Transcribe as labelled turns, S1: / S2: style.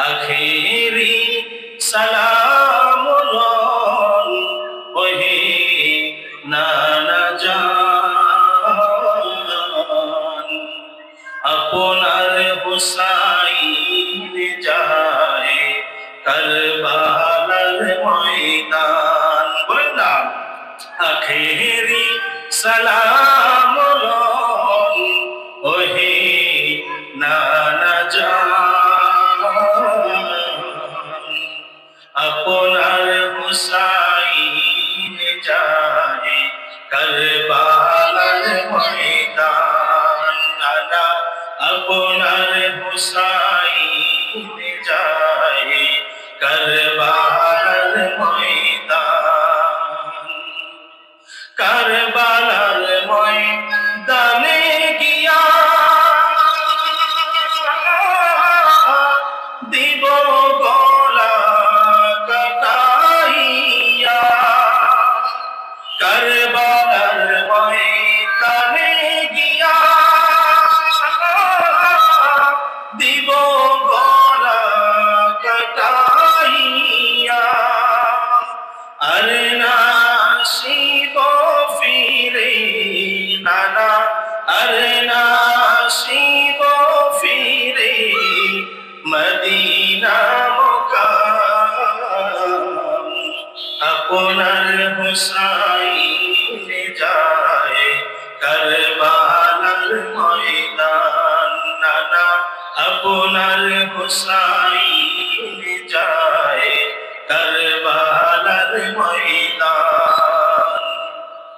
S1: আখেরি সালাম লন ওহে নানা জান, আপনার হুসাইন যায় কারবালার ময়দান। বলেন না, আখেরি সালাম লন ওহে নানা জান, আপনার হুসাইন যায় কারবালার ময়দান। নানা আপনার হুসাইন যায় কারবালার ময়দান। কারবালার ময়দানে গিয়া দিব গলা কাটাইয়া, কারবালার ময়দানে গিয়া দিব গলা কাটাইয়া, আর না শিব ফিরে নানা, আর না শিব ফিরে মদিনা মুকাম। আপনার হুসাইন যায় কারবালার ময়দান। নানা আপনার হুসাইন